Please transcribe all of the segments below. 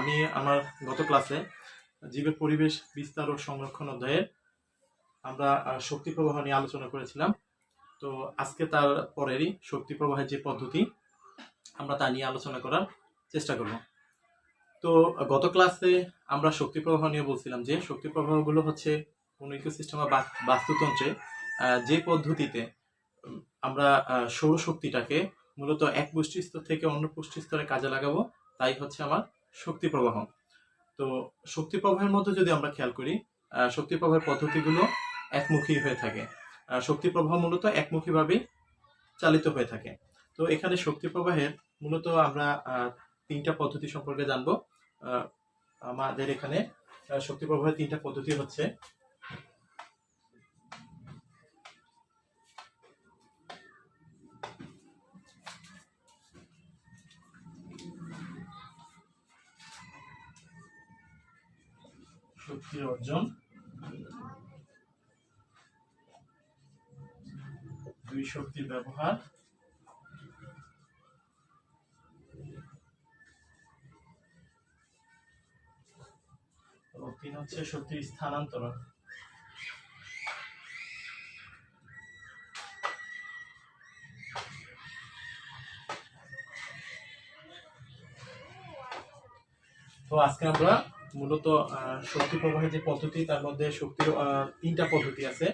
আমি আমার গত ক্লাসে জীবের পরিবেশ বিস্তার ও সংরক্ষণ অধ্যায়ে আমরা শক্তি প্রবাহ নিয়ে আলোচনা করেছিলাম। তো আজকে তার পরেরই শক্তি প্রবাহের যে পদ্ধতি আমরা তা নিয়ে আলোচনা করার চেষ্টা করব। তো গত ক্লাসে আমরা শক্তি প্রবাহ নিয়ে বলছিলাম যে শক্তি প্রবাহগুলো হচ্ছে কোনো ইকোসিস্টেম বা বাস্তুতন্ত্রে যে পদ্ধতিতে আমরা সৌরশক্তিটাকে মূলত এক পুষ্টিস্তর থেকে অন্য পুষ্টিস্তরে কাজে লাগাবো, তাই হচ্ছে আমার শক্তি প্রবাহ। তো শক্তি প্রবাহের মধ্যে যদি আমরা খেয়াল করি, শক্তি প্রবাহের পদ্ধতিগুলো একমুখী হয়ে থাকে। শক্তি প্রবাহ মূলত একমুখীভাবে চালিত হয়ে থাকে। তো এখানে শক্তি প্রবাহের মূলত আমরা তিনটা পদ্ধতি সম্পর্কে জানবো। আমাদের এখানে শক্তি প্রবাহের তিনটা পদ্ধতি হচ্ছে শক্তির অর্জন, দুই শক্তির ব্যবহার, এবং তিন হচ্ছে শক্তির স্থানান্তরণ। তো আজকে আমরা মূলত শক্তি প্রবাহের যে পদ্ধতি, তার মধ্যে শক্তির তিনটা পদ্ধতি আছে।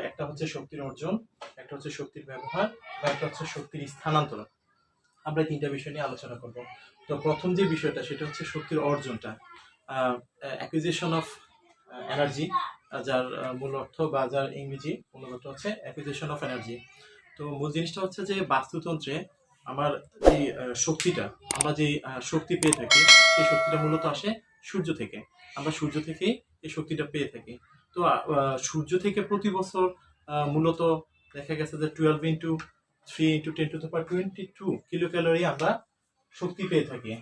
একটা হচ্ছে শক্তির অর্জন, একটা হচ্ছে শক্তির ব্যবহার, বা একটা হচ্ছে শক্তির স্থানান্তরণ। আমরা তিনটা বিষয় নিয়ে আলোচনা করব। তো প্রথম যে বিষয়টা সেটা হচ্ছে শক্তির অর্জনটা, অ্যাকুইজিশন অফ এনার্জি, যার মূল অর্থ বা যার ইংরেজি মূল অর্থ হচ্ছে অ্যাকুইজিশন অফ এনার্জি। তো মূল জিনিসটা হচ্ছে যে বাস্তুতন্ত্রে আমার যে শক্তিটা, আমরা যে শক্তি পেয়ে থাকি, সেই শক্তিটা মূলত আসে সূর্য থেকে। আমরা সূর্য থেকেই এই শক্তিটা পেয়ে থাকি। তো সূর্য থেকে প্রতি বছর মূলত দেখা গেছে যে 12 × 3 × 10⁻22 কিলো ক্যালোরি আমরা শক্তি পেয়ে থাকি।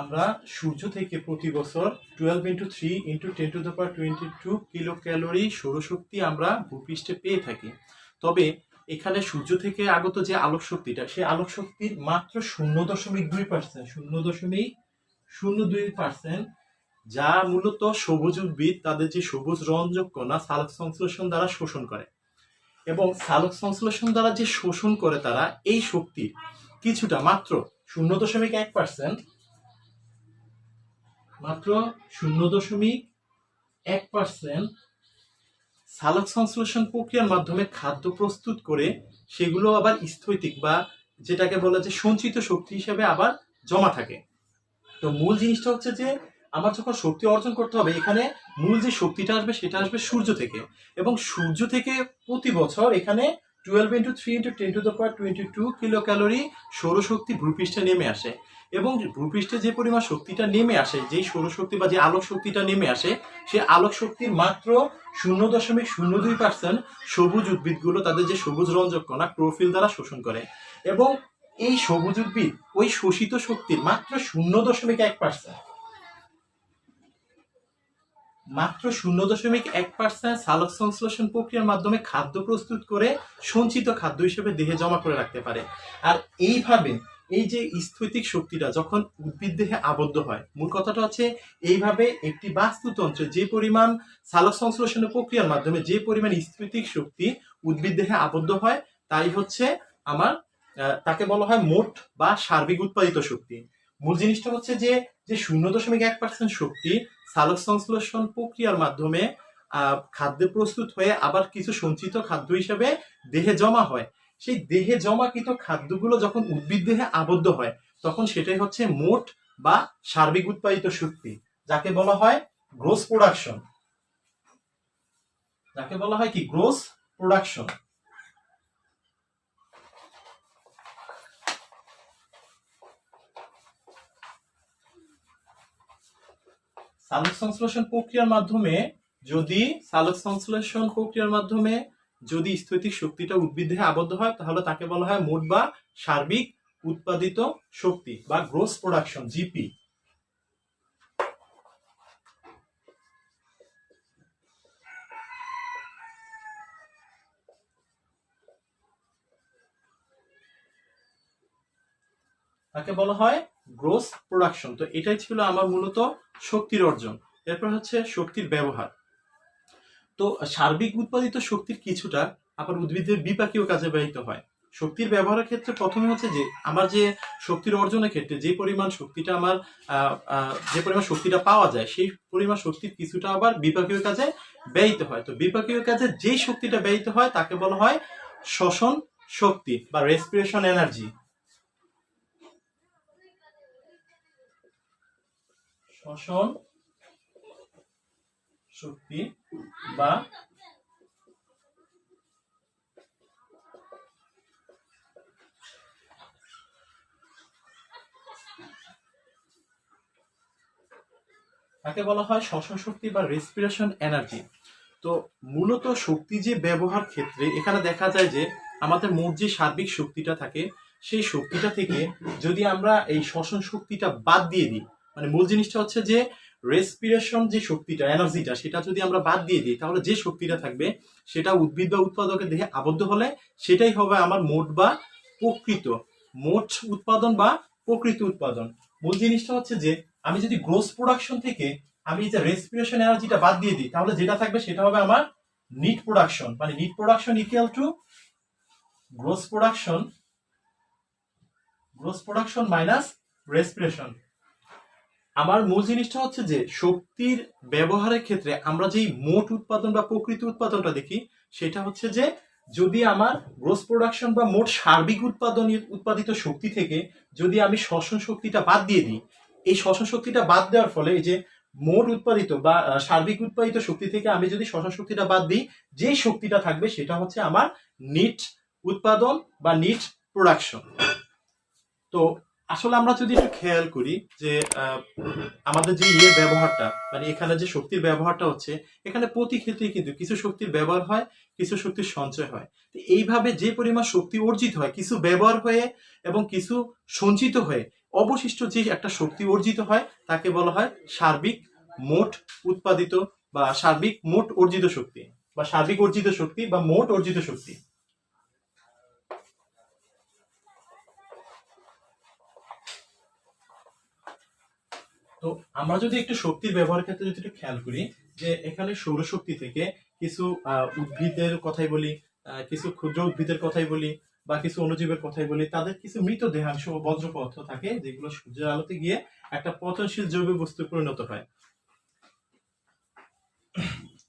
আমরা সূর্য থেকে প্রতি বছর 12 × 3 × 10⁻22 কিলো ক্যালোরি সৌরশক্তি আমরা ভূপৃষ্ঠে পেয়ে থাকি। তবে এখানে সূর্য থেকে আগত যে আলোক শক্তিটা, সেই আলোক শক্তির মাত্র 0.2%, যা মূলত সবুজ উদ্ভিদ তাদের যে সবুজ রঞ্জক কণা সালোক সংশ্লেষণ দ্বারা শোষণ করে। এবং সালোক সংশ্লেষণ দ্বারা যে শোষণ করে তারা এই শক্তির কিছুটা মাত্র 0.1%, মাত্র 0.1% সালোক সংশ্লেষণ প্রক্রিয়ার মাধ্যমে খাদ্য প্রস্তুত করে সেগুলো আবার স্থৈতিক বা যেটাকে বলা যে সঞ্চিত শক্তি হিসেবে আবার জমা থাকে। তো মূল জিনিসটা হচ্ছে যে আমার যখন শক্তি অর্জন করতে হবে, এখানে মূল যে শক্তিটা আসবে সেটা আসবে সূর্য থেকে। এবং সূর্য থেকে প্রতি বছর এখানে 12 × 3 × 10⁻22 কিলো ক্যালোরি সৌরশক্তি ভূপৃষ্ঠে নেমে আসে। এবং ভূপৃষ্ঠে যে পরিমাণ শক্তিটা নেমে আসে, যেই সৌরশক্তি বা যে আলোক শক্তিটা নেমে আসে, সেই আলোক শক্তির মাত্র 0.02% সবুজ উদ্ভিদগুলো তাদের যে সবুজ রঞ্জক কণা ক্লোরোফিল দ্বারা শোষণ করে। এবং এই সবুজ উদ্ভিদ ওই শোষিত শক্তির মাত্র 0.1%, মাত্র 0.1% সালোক সংশ্লেষণ প্রক্রিয়ার মাধ্যমে খাদ্য প্রস্তুত করে সঞ্চিত খাদ্য হিসেবে দেহে জমা করে রাখতে পারে। আর এইভাবে এই যে স্থৈতিক শক্তিটা যখন উদ্ভিদ দেহে আবদ্ধ হয়, মূল কথাটা হচ্ছে এইভাবে একটি বাস্তুতন্ত্রে যে পরিমাণ সালোক সংশ্লেষণের প্রক্রিয়ার মাধ্যমে যে পরিমাণ স্থৈতিক শক্তি উদ্ভিদ দেহে আবদ্ধ হয়, তাই হচ্ছে আমার তাকে বলা হয় মোট বা সার্বিক উৎপাদিত শক্তি। মূল জিনিসটা হচ্ছে যে 0.1% শক্তি সালোক সংশ্লেষণ প্রক্রিয়ার মাধ্যমে খাদ্য প্রস্তুত হয়ে আবার কিছু সঞ্চিত খাদ্য হিসেবে দেহে জমা হয়। সেই দেহে জমাকৃত খাদ্যগুলো যখন উদ্ভিদ দেহে আবদ্ধ হয়, তখন সেটাই হচ্ছে মোট বা সার্বিক উৎপাদিত শক্তি, যাকে বলা হয় গ্রোস প্রোডাকশন। যাকে বলা হয় কি গ্রোস প্রোডাকশন। সালোক সংশ্লেষণ প্রক্রিয়ার মাধ্যমে যদি স্থৈতিক শক্তিটা উদ্ভিদ দেহে আবদ্ধ হয়, তাহলে তাকে বলা হয় মোট বা সার্বিক উৎপাদিত শক্তি বা গ্রোস প্রোডাকশন, জিপি। তাকে বলা হয় গ্রোস প্রোডাকশন। তো এটাই ছিল আমার মূলত শক্তির অর্জন। এরপর হচ্ছে শক্তির ব্যবহার। তো সার্বিক উৎপাদিত শক্তির কিছুটা আবার উদ্ভিদের বিপাকীয় কাজে ব্যবহৃত হয়। শক্তির ব্যবহারের ক্ষেত্রে প্রথমে হচ্ছে যে আমার যে শক্তির অর্জনের ক্ষেত্রে যে পরিমাণ শক্তিটা আমার যে পরিমাণ শক্তিটা পাওয়া যায় সেই পরিমাণ শক্তির কিছুটা আবার বিপাকীয় কাজে ব্যয়িত হয়। তো বিপাকীয় কাজে যেই শক্তিটা ব্যয়িত হয় তাকে বলা হয় শ্বসন শক্তি বা রেসপিরেশন এনার্জি। শ্বসন শক্তি বা তাকে বলা হয় শ্বসন শক্তি বা রেসপিরেশন এনার্জি। তো মূলত শক্তি যে ব্যবহার ক্ষেত্রে এখানে দেখা যায় যে আমাদের মোট যে সার্বিক শক্তিটা থাকে সেই শক্তিটা থেকে যদি আমরা এই শ্বসন শক্তিটা বাদ দিয়ে দিই, মানে মূল জিনিসটা হচ্ছে যে রেসপিরেশন যে শক্তিটা এনার্জিটা সেটা যদি আমরা বাদ দিয়ে দিই তাহলে যে শক্তিটা থাকবে সেটা উদ্ভিদ বা উৎপাদকের দেহে আবদ্ধ হলে সেটাই হবে আমার মোট বা প্রকৃত মোট উৎপাদন বা প্রকৃত উৎপাদন। মূল জিনিসটা হচ্ছে যে আমি যদি গ্রোস প্রোডাকশন থেকে আমি যে রেসপিরেশন এনার্জিটা বাদ দিয়ে দিই তাহলে যেটা থাকবে সেটা হবে আমার নিট প্রোডাকশন, মানে net production equal to gross production minus respiration. আমার মূল জিনিসটা হচ্ছে যে শক্তির ব্যবহারের ক্ষেত্রে আমরা যেই মোট উৎপাদন বা প্রকৃত উৎপাদনটা দেখি সেটা হচ্ছে যে যদি আমার গ্রোস প্রোডাকশন বা মোট সার্বিক উৎপাদিত শক্তি থেকে যদি আমি শ্বসন শক্তিটা বাদ দিয়ে দিই, এই শ্বসন শক্তিটা বাদ দেওয়ার ফলে এই যে মোট উৎপাদিত বা সার্বিক উৎপাদিত শক্তি থেকে আমি যদি শ্বসন শক্তিটা বাদ দিই যে শক্তিটা থাকবে সেটা হচ্ছে আমার নিট উৎপাদন বা নিট প্রোডাকশন। তো আসলে আমরা যদি একটু খেয়াল করি যে আমাদের যে ব্যবহারটা মানে এখানে যে শক্তির ব্যবহারটা হচ্ছে এখানে প্রতি ক্ষেত্রেই কিন্তু কিছু শক্তির ব্যবহার হয় কিছু শক্তির সঞ্চয় হয়। তো এইভাবে যে পরিমাণ শক্তি অর্জিত হয় কিছু ব্যবহার হয়ে এবং কিছু সঞ্চিত হয়ে অবশিষ্ট যে একটা শক্তি অর্জিত হয় তাকে বলা হয় সার্বিক মোট উৎপাদিত বা সার্বিক মোট অর্জিত শক্তি বা সার্বিক অর্জিত শক্তি বা মোট অর্জিত শক্তি। তো আমরা যদি একটু শক্তির ব্যবহারের ক্ষেত্রে যদি একটু খেয়াল করি যে এখানে সৌরশক্তি থেকে কিছু উদ্ভিদের কথাই বলি, কিছু ক্ষুদ্র উদ্ভিদের কথাই বলি বা কিছু অণুজীবের কথাই বলি, তাদের কিছু মৃত দেহাংশ ও বজ্র পদার্থ থাকে যেগুলো সূর্যের আলোতে গিয়ে একটা পচনশীল জৈব বস্তু পরিণত হয়,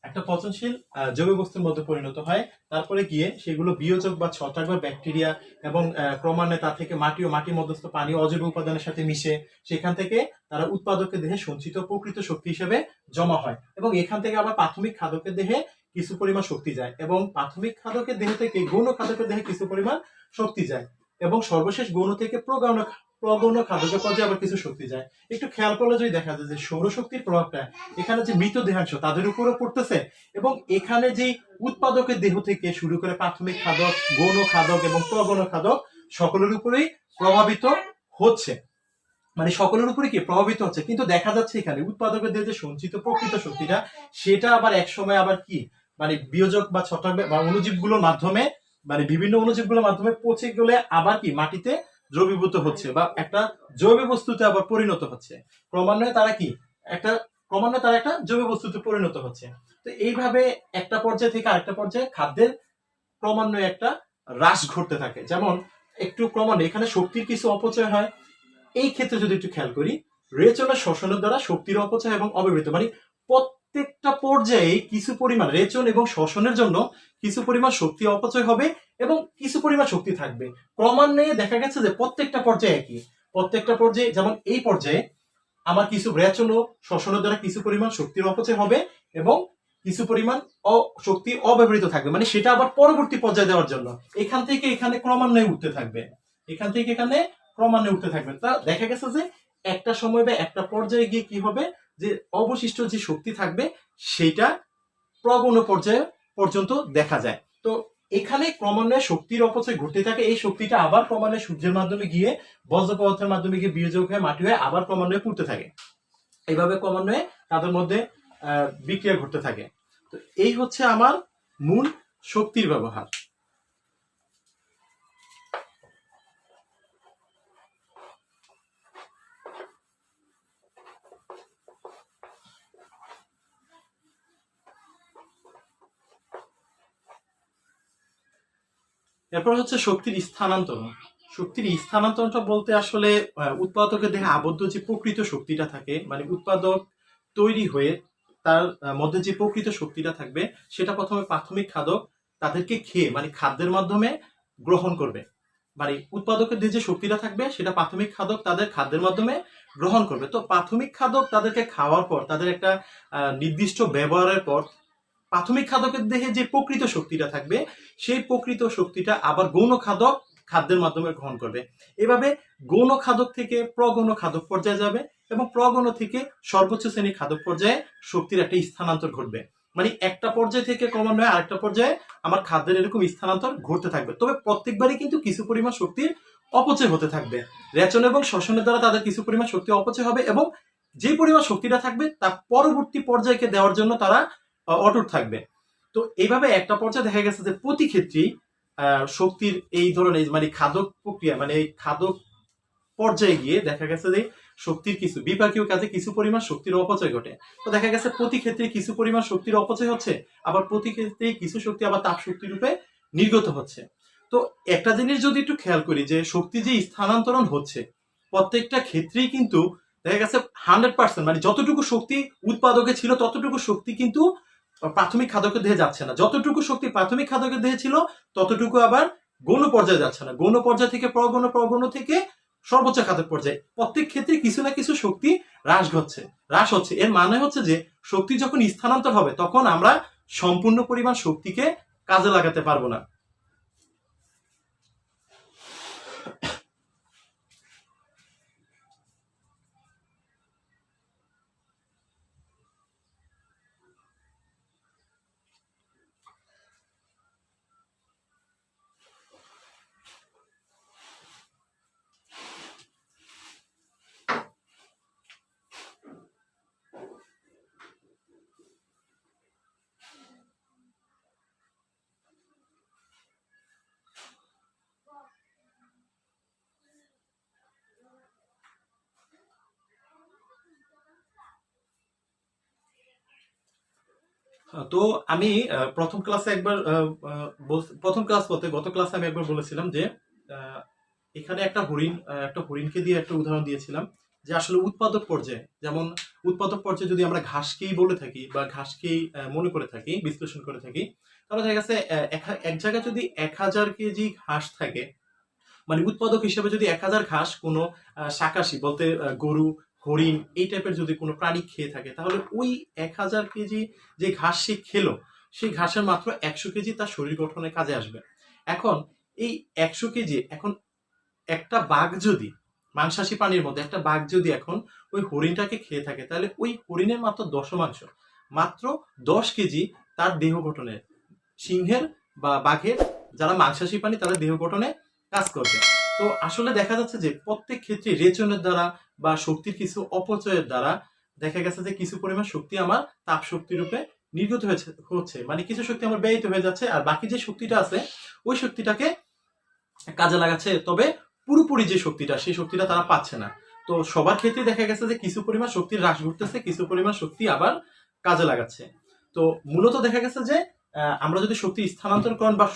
একটা পচনশীল জৈব বস্তুর মধ্যে পরিণত হয়। তারপরে গিয়ে সেগুলো বিয়োজক বা ছত্রাক বা ব্যাকটেরিয়া এবং ক্রমান্বয়ে তা থেকে মাটি ও মাটির মধ্যস্থ পানি অজৈব উপাদানের সাথে মিশে সেখান থেকে তারা উৎপাদকের দেহে সঞ্চিত প্রকৃত শক্তি হিসেবে জমা হয় এবং এখান থেকে আবার প্রাথমিক খাদকের দেহে কিছু পরিমাণ শক্তি যায় এবং প্রাথমিক খাদকের দেহ থেকে গৌণ খাদকের দেহে কিছু পরিমাণ শক্তি যায় এবং সর্বশেষ গৌণ থেকে প্রগৌণ খাদকের পর্যায়ে আবার কিছু শক্তি যায়। একটু খেয়াল করলে যদি দেখা যায় যে সৌরশক্তির প্রভাবটা এখানে যে মৃত দেহাংশ তাদের উপরও পড়তেছে এবং এখানে যে উৎপাদকের দেহ থেকে শুরু করে প্রাথমিক খাদক গৌণ খাদক এবং প্রগৌণ খাদক সকলের উপরেই প্রভাবিত হচ্ছে, মানে সকলের উপরে কি প্রভাবিত হচ্ছে। কিন্তু দেখা যাচ্ছে এখানে উৎপাদকের দেহে যে সঞ্চিত প্রকৃত শক্তিটা সেটা আবার একসময় আবার কি মানে বিয়োজক বা ছত্রাক বা অণুজীবগুলোর মাধ্যমে মানে বিভিন্ন অণুজীবগুলোর মাধ্যমে পচে গেলে আবার কি মাটিতে দ্রবীভূত হচ্ছে বা একটা জৈব বস্তুতে আবার পরিণত হচ্ছে। ক্রমান্বয়ে তারা কি একটা জৈব বস্তুতে পরিণত হচ্ছে। তো এইভাবে একটা পর্যায় থেকে আরেকটা পর্যায়ে খাদ্যের ক্রমান্বয়ে একটা হ্রাস ঘটতে থাকে। যেমন একটু ক্রমান্বয়ে এখানে শক্তির কিছু অপচয় হয়। এই ক্ষেত্রে যদি একটু খেয়াল করি রেচন ও শ্বসনের দ্বারা শক্তির অপচয় এবং অব্যবহৃত, মানে প্রত্যেকটা পর্যায়ে কিছু পরিমাণ রেচন এবং শ্বসনের জন্য কিছু পরিমাণ শক্তি অপচয় হবে এবং কিছু পরিমাণ শক্তি থাকবে। ক্রমান্বয়ে দেখা গেছে যে প্রত্যেকটা পর্যায়ে একই, প্রত্যেকটা পর্যায়ে যেমন এই পর্যায়ে আমার কিছু রেচন ও শ্বসনের দ্বারা কিছু পরিমাণ শক্তির অপচয় হবে এবং কিছু পরিমাণ শক্তি অব্যবহৃত থাকবে, মানে সেটা আবার পরবর্তী পর্যায়ে দেওয়ার জন্য এখান থেকে এখানে ক্রমান্বয়ে উঠতে থাকবে, এখান থেকে এখানে ক্রমান্বয়ে উঠতে থাকবে। তা দেখা গেছে যে একটা সময় বা একটা পর্যায়ে গিয়ে কি হবে যে অবশিষ্ট যে শক্তি থাকবে সেটা প্রগৌণ পর্যায়ে পর্যন্ত দেখা যায়। তো এখানে ক্রমান্বয়ে শক্তির অপচয় ঘটতে থাকে, এই শক্তিটা আবার ক্রমান্বয়ে সূর্যের মাধ্যমে গিয়ে বজ্র পদার্থের মাধ্যমে গিয়ে বিয়োজক হয়ে মাটি হয়ে আবার ক্রমান্বয়ে পুড়তে থাকে। এইভাবে ক্রমান্বয়ে তাদের মধ্যে বিক্রিয়া ঘটতে থাকে। তো এই হচ্ছে আমার মূল শক্তির ব্যবহার। এরপর হচ্ছে শক্তির স্থানান্তরণ। শক্তির স্থানান্তরণটা বলতে আসলে উৎপাদকের দেহে আবদ্ধ যে প্রকৃত শক্তিটা থাকে, মানে উৎপাদক তৈরি হয়ে তার মধ্যে যে প্রকৃত শক্তিটা থাকবে সেটা প্রথমে প্রাথমিক খাদক তাদেরকে খেয়ে, মানে খাদ্যের মাধ্যমে গ্রহণ করবে। মানে উৎপাদকের যে শক্তিটা থাকবে সেটা প্রাথমিক খাদক তাদের খাদ্যের মাধ্যমে গ্রহণ করবে। তো প্রাথমিক খাদক তাদেরকে খাওয়ার পর, তাদের একটা নির্দিষ্ট ব্যবহারের পর প্রাথমিক খাদকের দেহে যে প্রকৃত শক্তিটা থাকবে সেই প্রকৃত শক্তিটা আবার গৌণ খাদক খাদ্যের মাধ্যমে গ্রহণ করবে। এভাবে গৌণ খাদক থেকে প্রগৌণ খাদক পর্যায়ে যাবে এবং প্রগৌণ থেকে সর্বোচ্চ শ্রেণী খাদক পর্যায়ে শক্তির একটা স্থানান্তর ঘটবে। মানে একটা পর্যায় থেকে ক্রমান্বয়ে আরেকটা পর্যায়ে আমার খাদ্যের এরকম স্থানান্তর ঘটতে থাকবে। তবে প্রত্যেকবারই কিন্তু কিছু পরিমাণ শক্তির অপচয় হতে থাকবে। রেচন এবং শ্বসনের দ্বারা তাদের কিছু পরিমাণ শক্তি অপচয় হবে এবং যে পরিমাণ শক্তিটা থাকবে তা পরবর্তী পর্যায়কে দেওয়ার জন্য তারা অটুট থাকবে। তো এইভাবে একটা পর্যায়ে দেখা গেছে যে প্রতি ক্ষেত্রেই শক্তির এই ধরনের মানে খাদক প্রক্রিয়া, মানে এই খাদক পর্যায়ে গিয়ে দেখা গেছে যে শক্তির কিছু বিপাকীয় কাজে কিছু পরিমাণ শক্তির অপচয় ঘটে। তো দেখা গেছে প্রতি ক্ষেত্রে কিছু পরিমাণ শক্তির অপচয় হচ্ছে, আবার প্রতি ক্ষেত্রে কিছু শক্তি আবার তাপ শক্তি রূপে নির্গত হচ্ছে। তো একটা জিনিস যদি একটু খেয়াল করি যে শক্তি যে স্থানান্তরণ হচ্ছে প্রত্যেকটা ক্ষেত্রেই কিন্তু দেখা গেছে 100%, মানে যতটুকু শক্তি উৎপাদকে ছিল ততটুকু শক্তি কিন্তু প্রাথমিক খাদকের দেহে যাচ্ছে না। যতটুকু শক্তি প্রাথমিক খাদকের দেহে ছিল ততটুকু আবার গৌণ পর্যায়ে যাচ্ছে না। গৌণ পর্যায় থেকে প্রগৌণ, প্রগৌণ থেকে সর্বোচ্চ খাদক পর্যায়ে প্রত্যেক ক্ষেত্রে কিছু না কিছু শক্তি হ্রাস হচ্ছে। এর মানে হচ্ছে যে শক্তি যখন স্থানান্তর হবে তখন আমরা সম্পূর্ণ পরিমাণ শক্তিকে কাজে লাগাতে পারবো না। তো আমি প্রথম ক্লাসে একবার প্রথম ক্লাস বলতে গত ক্লাসে আমি একবার বলেছিলাম যে আহ, এখানে একটা হরিণকে দিয়ে একটা উদাহরণ দিয়েছিলাম যে আসলে উৎপাদক পর্যায়ে, যেমন উৎপাদক পর্যায়ে যদি আমরা ঘাসকেই বলে থাকি বা ঘাসকেই মনে করে থাকি, বিশ্লেষণ করে থাকি, তাহলে দেখা গেছে এক জায়গায় যদি 1000 কেজি ঘাস থাকে, মানে উৎপাদক হিসেবে যদি 1000 ঘাস কোনো শাকাশি বলতে গরু, হরিণ এই টাইপের যদি কোনো প্রাণী খেয়ে থাকে, তাহলে ওই 1000 কেজি যে ঘাস সে খেলো সেই ঘাসের মাত্র 100 কেজি তার শরীর গঠনের কাজে আসবে। এখন এই 100 কেজি, এখন একটা বাঘ যদি, মাংসাশী প্রাণীর মধ্যে একটা বাঘ যদি এখন ওই হরিণটাকে খেয়ে থাকে, তাহলে ওই হরিণের মাত্র দশমাংশ, মাত্র 10 কেজি তার দেহ গঠনে, সিংহের বা বাঘের যারা মাংসাশী প্রাণী তাদের দেহ গঠনে কাজ করবে। তো আসলে দেখা যাচ্ছে যে প্রত্যেক ক্ষেত্রে রেচনের দ্বারা বা শক্তির কিছু অপচয়ের দ্বারা দেখা গেছে যে কিছু পরিমাণ শক্তি আমার তাপ শক্তি রূপে নির্গত হচ্ছে, মানে কিছু শক্তি আমার ব্যয়িত হয়ে যাচ্ছে, আর বাকি যে শক্তিটা আছে ওই শক্তিটাকে কাজে লাগাচ্ছে, তবে পুরোপুরি যে শক্তিটা সেই শক্তিটা তারা পাচ্ছে না। তো সবার ক্ষেত্রে দেখা গেছে যে কিছু পরিমাণ শক্তির হ্রাস ঘটতেছে, কিছু পরিমাণ শক্তি আবার কাজে লাগাচ্ছে। তো মূলত দেখা গেছে যে আমরা যদি শক্তি স্থানান্তরকরণ বা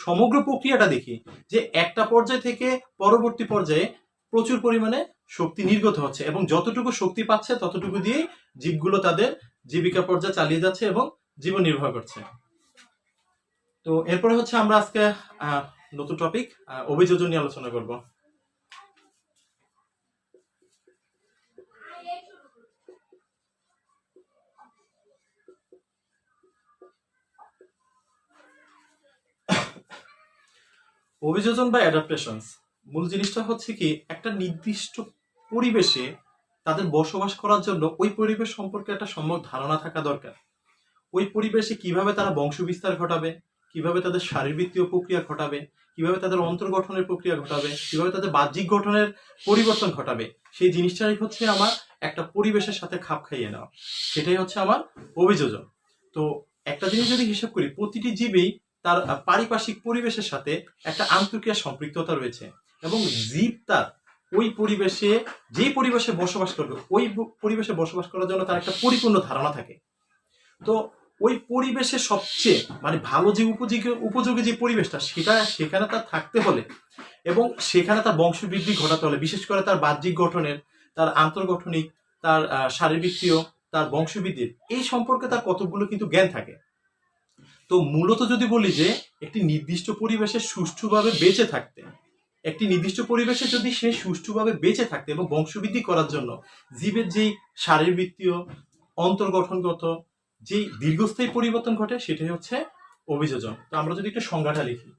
সমগ্র প্রক্রিয়াটা দেখি, যে একটা পর্যায় থেকে পরবর্তী পর্যায়ে প্রচুর পরিমাণে শক্তি নির্গত হচ্ছে এবং যতটুকু শক্তি পাচ্ছে ততটুকু দিয়ে জীবগুলো তাদের জীবিকা পর্যায়ে চালিয়ে যাচ্ছে এবং জীবন নির্বাহ করছে। তো এরপরে হচ্ছে আমরা আজকে নতুন টপিক অভিযোজন নিয়ে আলোচনা করব। অভিযোজন বা অ্যাডাপ্টেশনস, মূল জিনিসটা হচ্ছে কি, একটা নির্দিষ্ট পরিবেশে তাদের বসবাস করার জন্য ওই পরিবেশ সম্পর্কে একটা সম্যক ধারণা থাকা দরকার। ওই পরিবেশে কিভাবে তারা বংশ বিস্তার ঘটাবে, কিভাবে তাদের শারীরবৃত্তীয় প্রক্রিয়া ঘটাবে, কিভাবে তাদের অন্তর্গঠনের প্রক্রিয়া ঘটাবে, কিভাবে তাদের বাহ্যিক গঠনের পরিবর্তন ঘটাবে, সেই জিনিসটাই হচ্ছে আমার একটা পরিবেশের সাথে খাপ খাইয়ে নেওয়া, সেটাই হচ্ছে আমার অভিযোজন। তো একটা জিনিস যদি হিসাব করি, প্রতিটি জীবেই তার পারিপার্শ্বিক পরিবেশের সাথে একটা আন্তঃক্রিয়া সম্পৃক্ততা রয়েছে এবং জীব তার ওই পরিবেশে, যে পরিবেশে বসবাস করবে ওই পরিবেশে বসবাস করার জন্য তার একটা পরিপূর্ণ ধারণা থাকে। তো ওই পরিবেশে সবচেয়ে মানে ভালো যে উপযোগী উপযোগী যে পরিবেশটা সেখানে তার থাকতে হলে এবং সেখানে তার বংশবৃদ্ধি ঘটাতে হলে, বিশেষ করে তার বাহ্যিক গঠনের, তার আন্তর্গঠনিক, তার শারীরবৃত্তীয়, তার বংশবৃদ্ধির এই সম্পর্কে তার কতগুলো কিন্তু জ্ঞান থাকে। তো মূলত যদি বলি যে একটি নির্দিষ্ট পরিবেশে সুষ্ঠুভাবে বেঁচে থাকতে, একটি নির্দিষ্ট পরিবেশে যদি সে সুষ্ঠুভাবে বেঁচে থাকতে এবং বংশবৃদ্ধি করার জন্য জীবের যেই শারীরবৃত্তীয়, অন্তর্গঠনগত যেই দীর্ঘস্থায়ী পরিবর্তন ঘটে সেটাই হচ্ছে অভিযোজন। তো আমরা যদি একটু সংজ্ঞাটা লিখি।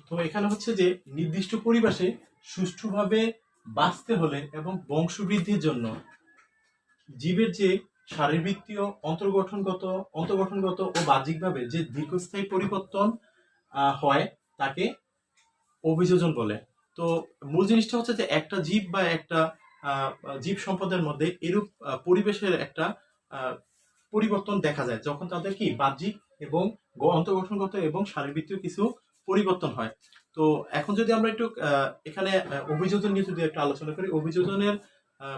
তো এখানে হচ্ছে যে নির্দিষ্ট পরিবেশে সুষ্ঠুভাবে বাঁচতে হলে এবং বংশবৃদ্ধির জন্য জীবের যে শারীরবৃত্তীয়, অন্তর্গঠনগত ও বাহ্যিকভাবে যে দীর্ঘস্থায়ী পরিবর্তন হয় তাকে অভিযোজন বলে। তো মূল জিনিসটা হচ্ছে যে একটা জীব বা একটা জীব সম্পদের মধ্যে এরূপ পরিবেশের একটা পরিবর্তন দেখা যায় যখন তাদের কি বাহ্যিক এবং অন্তর্গঠনগত এবং শারীরবৃত্তীয় কিছু পরিবর্তন হয়। তো এখন যদি আমরা একটু এখানে অভিযোজন নিয়ে যদি একটু আলোচনা করি, অভিযোজনের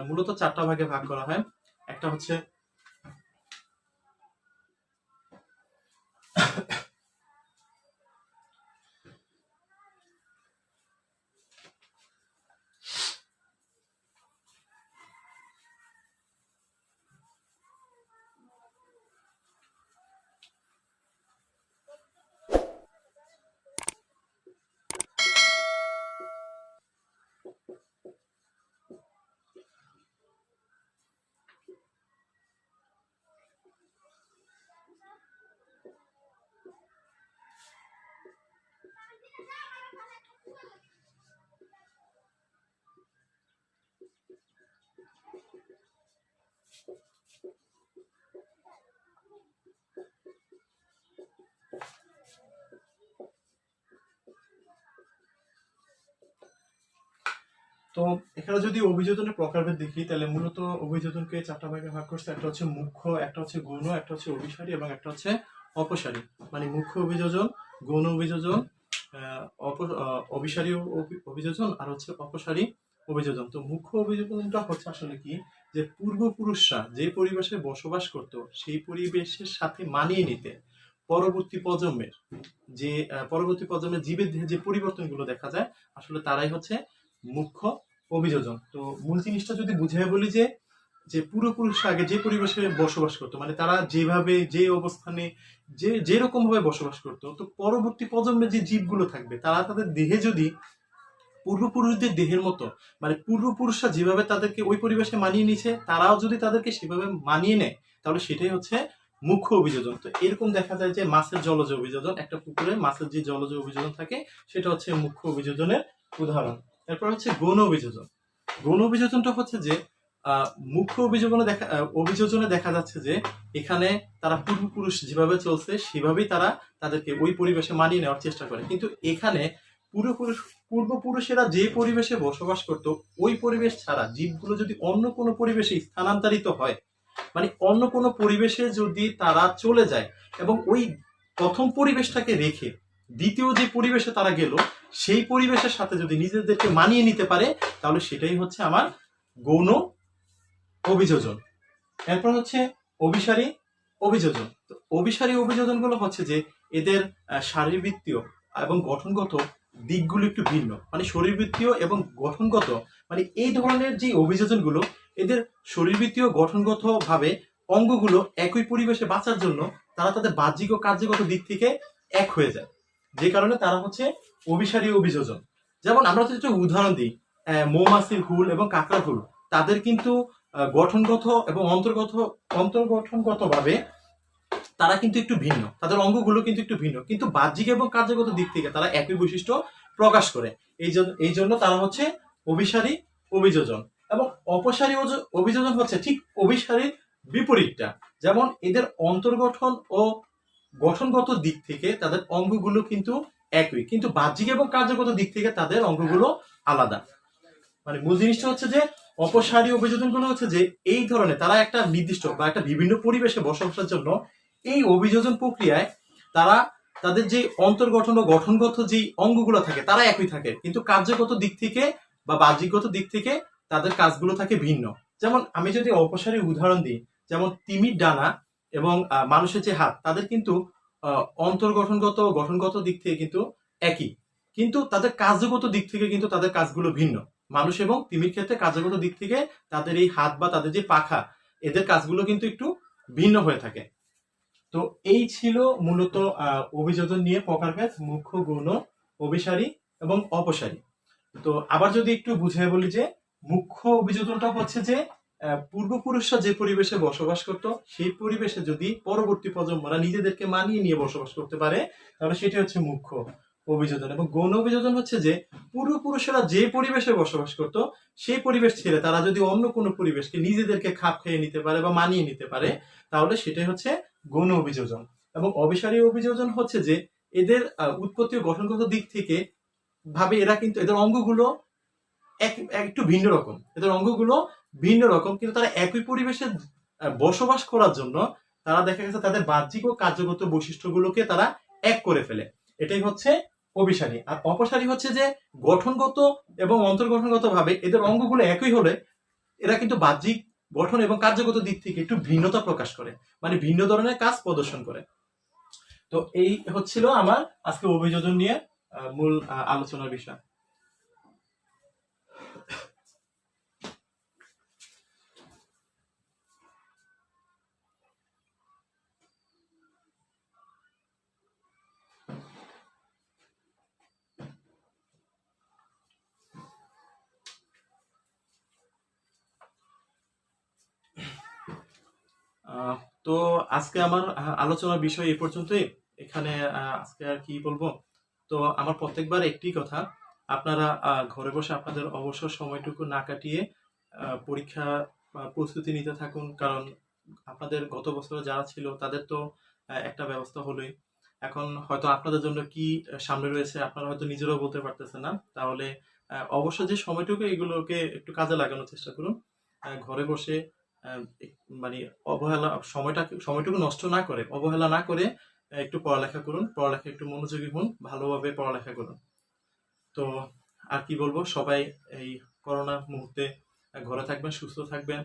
মূলত 4টা ভাগে ভাগ করা হয়। একটা হচ্ছে তো এখানে যদি অভিযোজনের প্রকারভেদ দেখি তাহলে মূলত অভিযোজনকে 4টা ভাগে ভাগ করছে। একটা হচ্ছে মুখ্য, একটা হচ্ছে গৌণ, একটা হচ্ছে অভিসারী এবং একটা হচ্ছে অপসারী। মানে মুখ্য অভিযোজন, গৌণ অভিযোজন, অভিসারী অভিযোজন আর হচ্ছে অপসারী অভিযোজন। তো মুখ্য অভিযোজনটা হচ্ছে আসলে কি, যে পূর্বপুরুষরা যে পরিবেশে বসবাস করত সেই পরিবেশের সাথে মানিয়ে নিতে পরবর্তী প্রজন্মের জীবের দেহে যে পরিবর্তনগুলো দেখা যায় আসলে তারাই হচ্ছে মুখ্য অভিযোজন। তো মূল জিনিসটা যদি বুঝিয়ে বলি যে যে পূর্বপুরুষরা আগে যে পরিবেশে বসবাস করতো, মানে তারা যেভাবে যে অবস্থানে যেরকম ভাবে বসবাস করতো, তো পরবর্তী প্রজন্মের যে জীবগুলো থাকবে তারা তাদের দেহে যদি পূর্বপুরুষদের দেহের মতো, মানে পূর্বপুরুষরা যেভাবে তাদেরকে ওই পরিবেশে মানিয়ে নিয়েছে তারাও যদি তাদেরকে সেভাবে মানিয়ে নেয় তাহলে সেটাই হচ্ছে মুখ্য অভিযোজন। তো এরকম দেখা যায় যে মাছের জলজ অভিযোজন, একটা পুকুরে মাছের যে জলজ অভিযোজন থাকে সেটা হচ্ছে মুখ্য অভিযোজনের উদাহরণ। এরপর হচ্ছে গৌণ অভিযোজন। গৌণ অভিযোজনটা হচ্ছে যে মুখ্য অভিযোজনে দেখা যাচ্ছে যে এখানে তারা পূর্বপুরুষ যেভাবে চলছে সেভাবেই তারা তাদেরকে ওই পরিবেশে মানিয়ে নেওয়ার চেষ্টা করে, কিন্তু এখানে পূর্বপুরুষেরা যে পরিবেশে বসবাস করত ওই পরিবেশ ছাড়া জীবগুলো যদি অন্য কোনো পরিবেশে স্থানান্তরিত হয়, মানে অন্য কোনো পরিবেশে যদি তারা চলে যায় এবং ওই প্রথম পরিবেশটাকে রেখে দ্বিতীয় যে পরিবেশে তারা গেল সেই পরিবেশের সাথে যদি নিজেদেরকে মানিয়ে নিতে পারে তাহলে সেটাই হচ্ছে আমার গৌণ অভিযোজন। এরপর হচ্ছে অভিসারী অভিযোজন। তো অভিসারী অভিযোজন গুলো হচ্ছে যে এদের শারীরবৃত্তীয় এবং গঠনগত দিকগুলো একটু ভিন্ন, মানে শরীরবৃত্তীয় এবং গঠনগত, মানে এই ধরনের যে অভিযোজনগুলো এদের শরীরবৃত্তীয় গঠনগত ভাবে অঙ্গগুলো একই পরিবেশে বাঁচার জন্য তারা তাদের বাহ্যিক ও কার্যগত দিক থেকে এক হয়ে যায়, যে কারণে তারা হচ্ছে অভিসারী অভিযোজন। যেমন আমরা যদি একটা উদাহরণ দিই, মৌমাছির হুল এবং কাঁকড়ার হুল, তাদের কিন্তু গঠনগত এবং অন্তর্গঠনগত ভাবে তারা কিন্তু একটু ভিন্ন, তাদের অঙ্গগুলো কিন্তু একটু ভিন্ন, কিন্তু বাহ্যিক এবং কার্যগত দিক থেকে তারা একই বৈশিষ্ট্য প্রকাশ করে। এই জন্য তারা হচ্ছে অভিসারী অভিযোজন। এবং অপসারী অভিযোজন হচ্ছে ঠিক অভিসারীর বিপরীতটা। যেমন এদের অন্তর্গঠন ও গঠনগত দিক থেকে তাদের অঙ্গগুলো কিন্তু একই, কিন্তু বাহ্যিক এবং কার্যগত দিক থেকে তাদের অঙ্গগুলো আলাদা। মানে মূল জিনিসটা হচ্ছে যে অপসারী অভিযোজনগুলো হচ্ছে যে এই ধরনের তারা একটা নির্দিষ্ট বা একটা বিভিন্ন পরিবেশে বসবাসের জন্য এই অভিযোজন প্রক্রিয়ায় তারা তাদের যে অন্তর্গঠন ও গঠনগত যে অঙ্গগুলো থাকে তারা একই থাকে, কিন্তু কার্যগত দিক থেকে বা বাহ্যিকগত দিক থেকে তাদের কাজগুলো থাকে ভিন্ন। যেমন আমি যদি অপসারী উদাহরণ দিই, যেমন তিমির ডানা এবং মানুষের যে হাত, তাদের কিন্তু অন্তর্গঠনগত গঠনগত দিক থেকে কিন্তু একই, কিন্তু তাদের কার্যগত দিক থেকে কিন্তু তাদের কাজগুলো ভিন্ন। মানুষ এবং তিমির ক্ষেত্রে কার্যগত দিক থেকে তাদের এই হাত বা তাদের যে পাখা, এদের কাজগুলো কিন্তু একটু ভিন্ন হয়ে থাকে। তো এই ছিল মূলত অভিযোজন নিয়ে প্রকারভেদ, মুখ্য, গৌণ, অভিসারী এবং অপসারী। তো আবার যদি একটু বুঝিয়ে বলি যে মুখ্য অভিযোজনটা হচ্ছে যে পূর্বপুরুষরা যে পরিবেশে বসবাস করত সেই পরিবেশে যদি পরবর্তী প্রজন্মরা নিজেদেরকে মানিয়ে নিয়ে বসবাস করতে পারে তাহলে সেটি হচ্ছে মুখ্য অভিযোজন। এবং গৌণ অভিযোজন হচ্ছে যে পূর্বপুরুষেরা যে পরিবেশে বসবাস করত সেই পরিবেশ ছেড়ে তারা যদি অন্য কোনো পরিবেশকে নিজেদেরকে খাপ খেয়ে নিতে পারে বা মানিয়ে নিতে পারে তাহলে সেটাই হচ্ছে গৌণ অভিযোজন। এবং অভিসারী অভিযোজন হচ্ছে যে এদের উৎপত্তি ও গঠনগত দিক থেকে ভাবে এরা কিন্তু এদের অঙ্গগুলো একটু ভিন্ন রকম, এদের অঙ্গগুলো ভিন্ন রকম, কিন্তু তারা একই পরিবেশে বসবাস করার জন্য তারা দেখা গেছে তাদের বাহ্যিক ও কার্যগত বৈশিষ্ট্যগুলোকে তারা এক করে ফেলে। এটাই হচ্ছে অভিসারী। আর অপসারী হচ্ছে যে গঠনগত এবং অন্তর্গঠনগত ভাবে এদের অঙ্গগুলো একই হলে এরা কিন্তু বাহ্যিক গঠন এবং কার্যগত দিক থেকে একটু ভিন্নতা প্রকাশ করে, মানে ভিন্ন ধরনের কাজ প্রদর্শন করে। তো এই হচ্ছিল আমার আজকে অভিযোজন নিয়ে মূল আলোচনার বিষয়। তো আজকে আমার আলোচনার বিষয় এই পর্যন্তই। এখানে আজকে আর কি বলবো, তো আমার প্রত্যেকবার একটি কথা, আপনারা ঘরে বসে আপনাদের অবসর সময়টুকু না কাটিয়ে পরীক্ষা প্রস্তুতি নিতে থাকুন, কারণ আপনাদের গত বছরে যারা ছিল তাদের তো একটা ব্যবস্থা হলোই। এখন হয়তো আপনাদের জন্য কি সামনে রয়েছে আপনারা হয়তো নিজেরাও বলতে পারতেছেন না, তাহলে অবশ্য যে সময়টুকু এগুলোকে একটু কাজে লাগানোর চেষ্টা করুন। ঘরে বসে মানে সময়টুকু নষ্ট না করে, অবহেলা না করে একটু পড়ালেখা করুন, পড়ালেখা একটু মনোযোগী হন, ভালোভাবে পড়ালেখা করুন। তো আর কি বলবো, সবাই এই করোনা মুহূর্তে ঘরে থাকবেন, সুস্থ থাকবেন,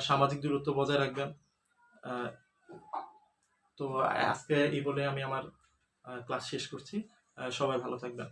সামাজিক দূরত্ব বজায় রাখবেন। তো আজকে এই বলে আমি আমার ক্লাস শেষ করছি। সবাই ভালো থাকবেন।